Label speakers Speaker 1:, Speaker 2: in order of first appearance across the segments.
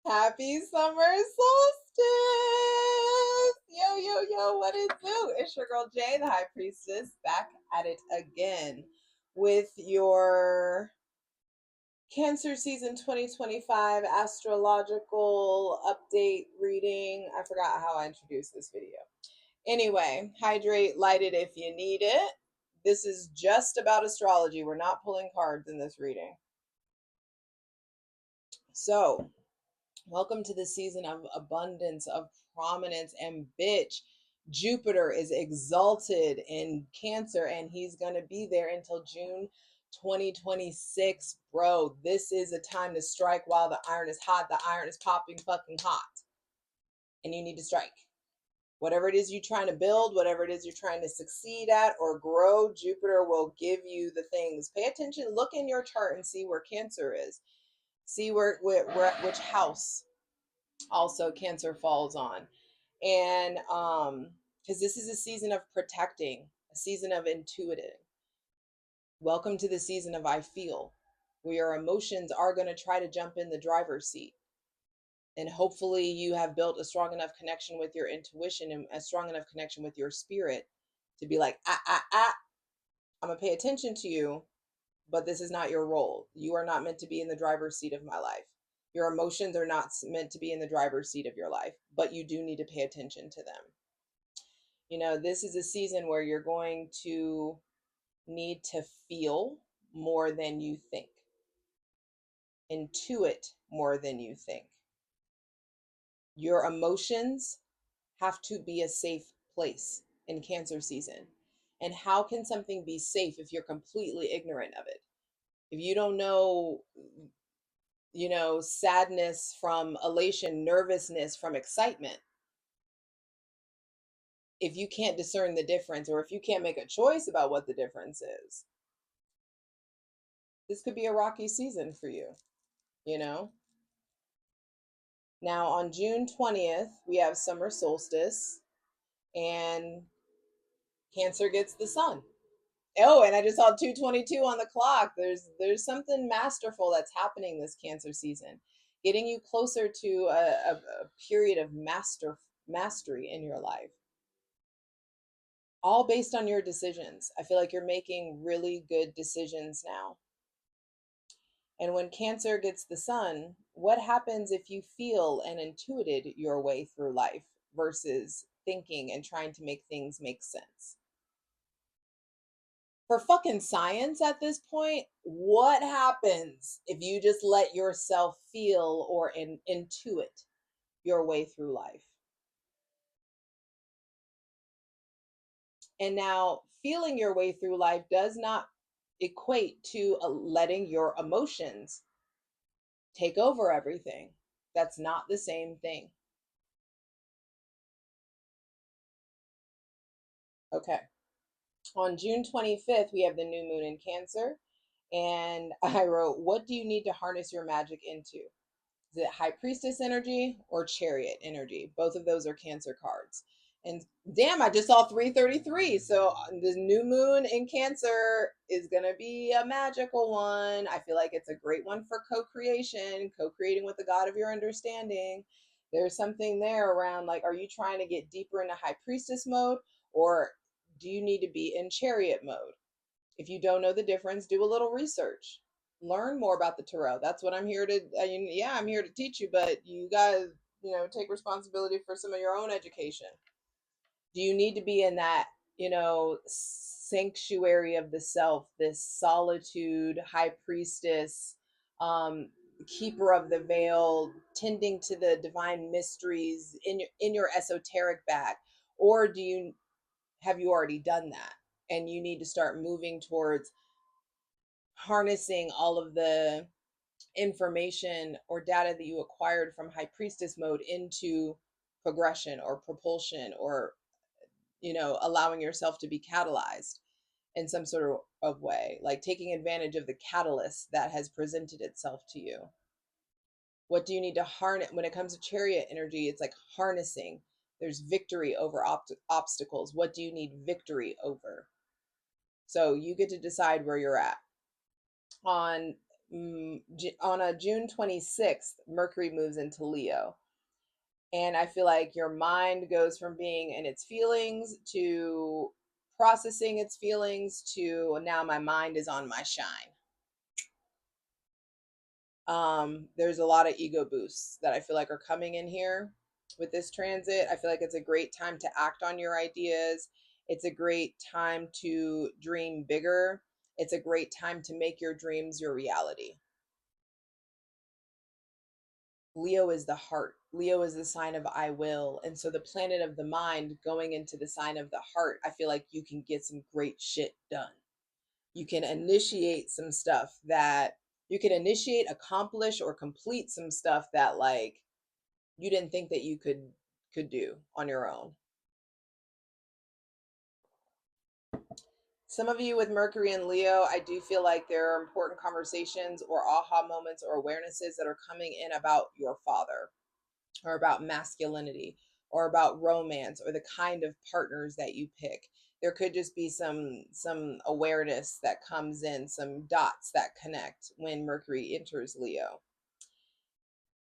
Speaker 1: Happy summer solstice! Yo, yo, yo, what it do? It's your girl Jay, the High Priestess, back at it again with your Cancer season 2025 astrological update reading. I forgot how I introduced this video. Anyway, hydrate, light it if you need it. This is just about astrology. We're not pulling cards in this reading. So, welcome to the season of abundance, of prominence, and bitch. Jupiter is exalted in Cancer and he's going to be there until June 2026. Bro, this is a time to strike while the iron is hot. The iron is popping fucking hot. And you need to strike. Whatever it is you're trying to build, whatever it is you're trying to succeed at or grow, Jupiter will give you the things. Pay attention, look in your chart and see where Cancer is. See where which house also Cancer falls on. And because this is a season of protecting, a season of intuitive. Welcome to the season of I feel, where your emotions are going to try to jump in the driver's seat. And hopefully you have built a strong enough connection with your intuition and a strong enough connection with your spirit to be like, I'm going to pay attention to you, but this is not your role. You are not meant to be in the driver's seat of my life. Your emotions are not meant to be in the driver's seat of your life, but you do need to pay attention to them. You know, this is a season where you're going to need to feel more than you think, intuit more than you think. Your emotions have to be a safe place in Cancer season. And how can something be safe if you're completely ignorant of it? If you don't know, sadness from elation, nervousness from excitement, if you can't discern the difference or if you can't make a choice about what the difference is, this could be a rocky season for you, you know? Now, on June 20th, we have summer solstice and Cancer gets the sun. Oh, and I just saw 2:22 on the clock. There's something masterful that's happening this Cancer season, getting you closer to a period of mastery in your life. All based on your decisions. I feel like you're making really good decisions now. And when Cancer gets the sun, what happens if you feel and intuited your way through life versus thinking and trying to make things make sense? For fucking science at this point, what happens if you just let yourself feel or intuit your way through life? And now, feeling your way through life does not equate to letting your emotions take over everything. That's not the same thing. Okay. On June 25th, we have the new moon in Cancer. And I wrote, what do you need to harness your magic into? Is it High Priestess energy or Chariot energy? Both of those are Cancer cards. And damn, I just saw 333. So the new moon in Cancer is going to be a magical one. I feel like it's a great one for co-creation, co-creating with the God of your understanding. There's something there around like, are you trying to get deeper into High Priestess mode or do you need to be in Chariot mode? If you don't know the difference, do a little research. Learn more about the tarot. That's what I'm here to. Yeah, I'm here to teach you, but you guys, take responsibility for some of your own education. Do you need to be in that, sanctuary of the self, this solitude, high priestess, keeper of the veil, tending to the divine mysteries in your esoteric bag, or have you already done that and you need to start moving towards harnessing all of the information or data that you acquired from high priestess mode into progression or propulsion or allowing yourself to be catalyzed in some sort of way, like taking advantage of the catalyst that has presented itself to you. What do you need to harness when it comes to Chariot energy? It's like harnessing. There's victory over obstacles. What do you need victory over? So you get to decide where you're at. On On a June 26th, Mercury moves into Leo. And I feel like your mind goes from being in its feelings to processing its feelings to now my mind is on my shine. There's a lot of ego boosts that I feel like are coming in here with this transit. I feel like it's a great time to act on your ideas. It's a great time to dream bigger. It's a great time to make your dreams your reality. Leo is the heart. Leo is the sign of I will. And so the planet of the mind going into the sign of the heart, I feel like you can get some great shit done. You can initiate some stuff that you can initiate, accomplish, or complete some stuff that like you didn't think that you could do on your own. Some of you with Mercury and Leo, I do feel like there are important conversations or aha moments or awarenesses that are coming in about your father or about masculinity or about romance or the kind of partners that you pick. There could just be some awareness that comes in, some dots that connect when Mercury enters Leo.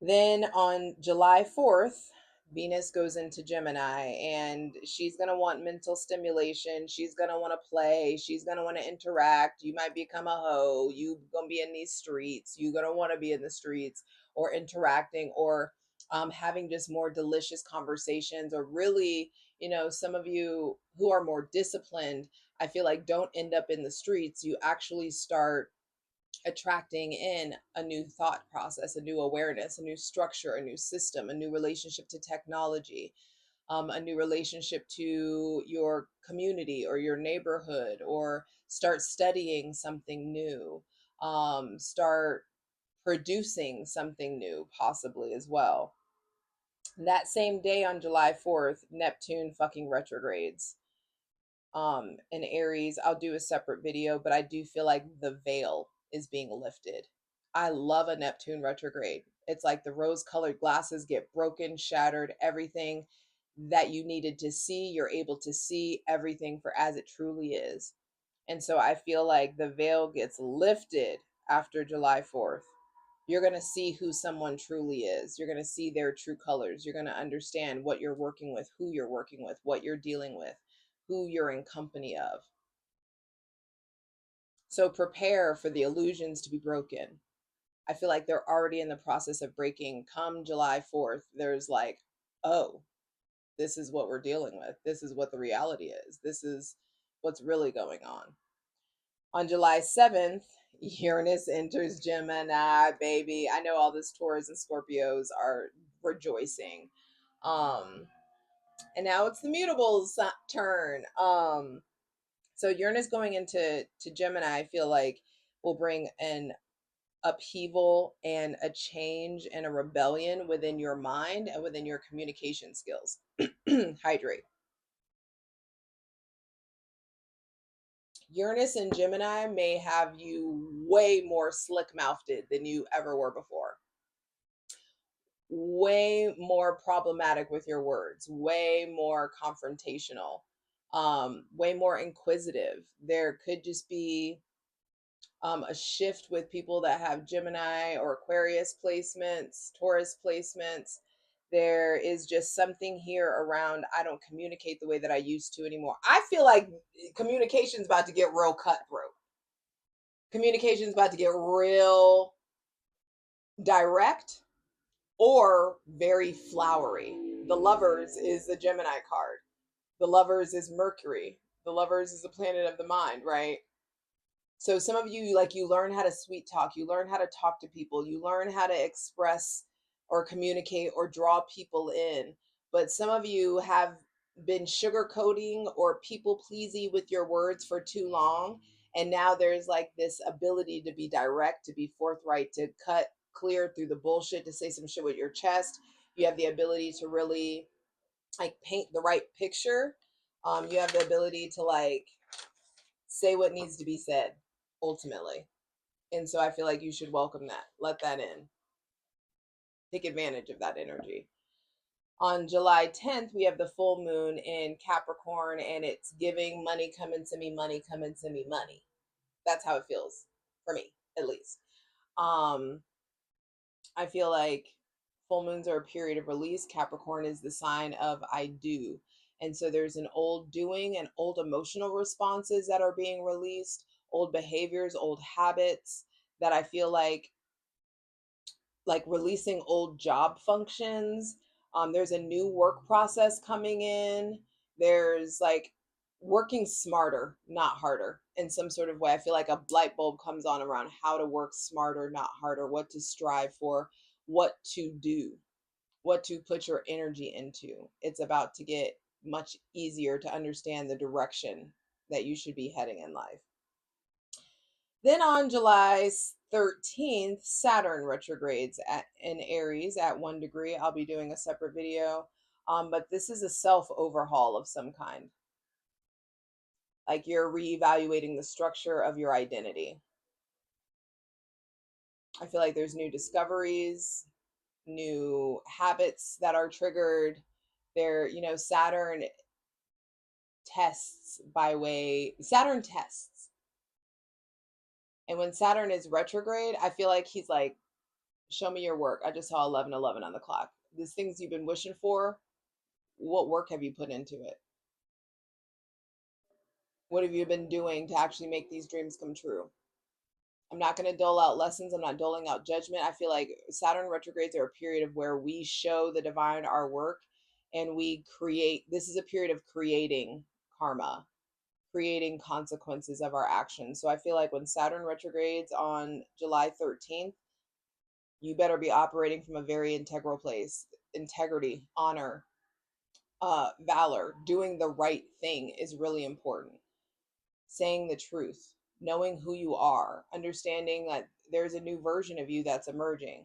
Speaker 1: Then on July 4th, Venus goes into Gemini and she's going to want mental stimulation. She's going to want to play. She's going to want to interact. You might become a hoe. You going to be in these streets. You're going to want to be in the streets or interacting or having just more delicious conversations or really, some of you who are more disciplined, I feel like don't end up in the streets. You actually start attracting in a new thought process, a new awareness, a new structure, a new system, a new relationship to technology, a new relationship to your community or your neighborhood, or start studying something new, start producing something new, possibly as well. That same day on July 4th, Neptune fucking retrogrades in Aries. I'll do a separate video, but I do feel like the veil is being lifted. I love a Neptune retrograde. It's like the rose colored glasses get broken, shattered, everything that you needed to see, you're able to see everything for as it truly is. And so I feel like the veil gets lifted after July 4th. You're going to see who someone truly is. You're going to see their true colors. You're going to understand what you're working with, who you're working with, what you're dealing with, who you're in company of. So prepare for the illusions to be broken. I feel like they're already in the process of breaking. Come July 4th, there's like, oh, this is what we're dealing with. This is what the reality is. This is what's really going on. On July 7th, Uranus enters Gemini, baby. I know all this Taurus and Scorpios are rejoicing. And now it's the mutables turn. So Uranus going into Gemini, I feel like will bring an upheaval and a change and a rebellion within your mind and within your communication skills. Hydrate. Uranus and Gemini may have you way more slick mouthed than you ever were before. Way more problematic with your words, way more confrontational, way more inquisitive. There could just be a shift with people that have Gemini or Aquarius placements, Taurus placements. There is just something here around I don't communicate the way that I used to anymore. I feel like communication's about to get real cutthroat. Communication's about to get real direct or very flowery. The Lovers is the Gemini card. The Lovers is Mercury. The Lovers is the planet of the mind, right? So some of you, like, you learn how to sweet talk, you learn how to talk to people, you learn how to express or communicate or draw people in. But some of you have been sugarcoating or people pleasing with your words for too long. And now there's like this ability to be direct, to be forthright, to cut clear through the bullshit, to say some shit with your chest. You have the ability to really like paint the right picture. You have the ability to like say what needs to be said ultimately. And so I feel like you should welcome that, let that in, take advantage of that energy. On July 10th, we have the full moon in Capricorn, and it's giving money coming to me, money coming to me, money. That's how it feels for me, at least. I feel like full moons are a period of release. Capricorn is the sign of I do. And so there's an old doing and old emotional responses that are being released, old behaviors, old habits that I feel like releasing old job functions. There's a new work process coming in. There's like working smarter, not harder in some sort of way. I feel like a light bulb comes on around how to work smarter, not harder, what to strive for, what to do, what to put your energy into. It's about to get much easier to understand the direction that you should be heading in life. Then on July 13th, Saturn retrogrades in Aries at 1 degree. I'll be doing a separate video, but this is a self overhaul of some kind. Like you're reevaluating the structure of your identity. I feel like there's new discoveries, new habits that are triggered. Saturn Saturn tests. And when Saturn is retrograde, I feel like he's like, show me your work. I just saw 11:11 on the clock. These things you've been wishing for, what work have you put into it? What have you been doing to actually make these dreams come true? I'm not going to dole out lessons. I'm not doling out judgment. I feel like Saturn retrogrades are a period of where we show the divine our work and we create. This is a period of creating karma, creating consequences of our actions. So I feel like when Saturn retrogrades on July 13th, you better be operating from a very integral place. Integrity, honor, valor, doing the right thing is really important. Saying the truth, knowing who you are, understanding that there's a new version of you that's emerging.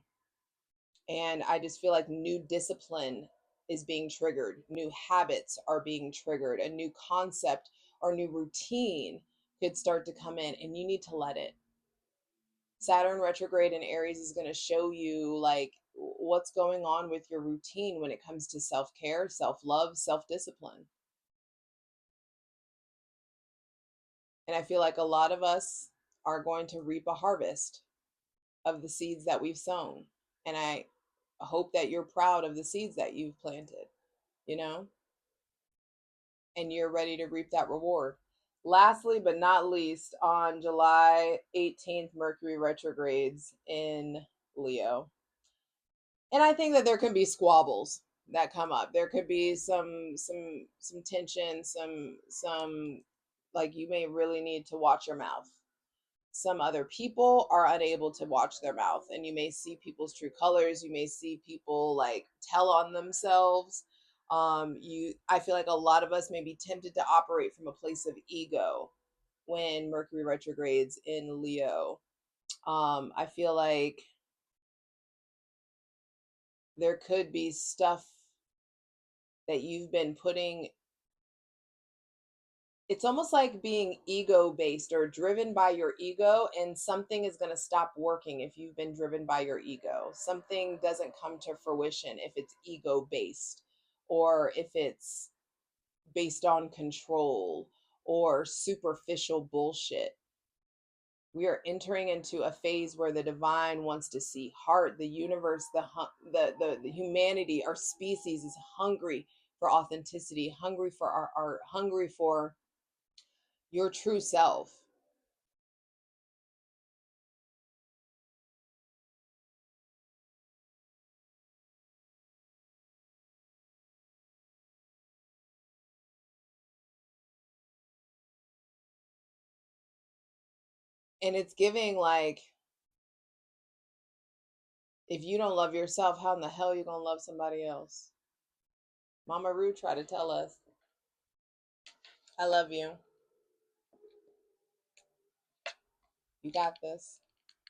Speaker 1: And I just feel like new discipline is being triggered, new habits are being triggered, a new concept or new routine could start to come in, and you need to let it. Saturn retrograde in Aries is going to show you like what's going on with your routine when it comes to self-care, self-love, self-discipline. And I feel like a lot of us are going to reap a harvest of the seeds that we've sown. And I hope that you're proud of the seeds that you've planted, you know, and you're ready to reap that reward. Lastly, but not least, on July 18th, Mercury retrogrades in Leo. And I think that there can be squabbles that come up. There could be some tension, some like you may really need to watch your mouth. Some other people are unable to watch their mouth, and you may see people's true colors. You may see people like tell on themselves. I feel like a lot of us may be tempted to operate from a place of ego when Mercury retrogrades in Leo. I feel like there could be stuff that you've been putting. It's almost like being ego based or driven by your ego, and something is going to stop working if you've been driven by your ego. Something doesn't come to fruition if it's ego based, or if it's based on control or superficial bullshit. We are entering into a phase where the divine wants to see heart. The universe, the humanity, our species is hungry for authenticity, hungry for our hungry for your true self. And it's giving like, if you don't love yourself, how in the hell are you gonna love somebody else? Mama Ru tried to tell us. I love you. You got this.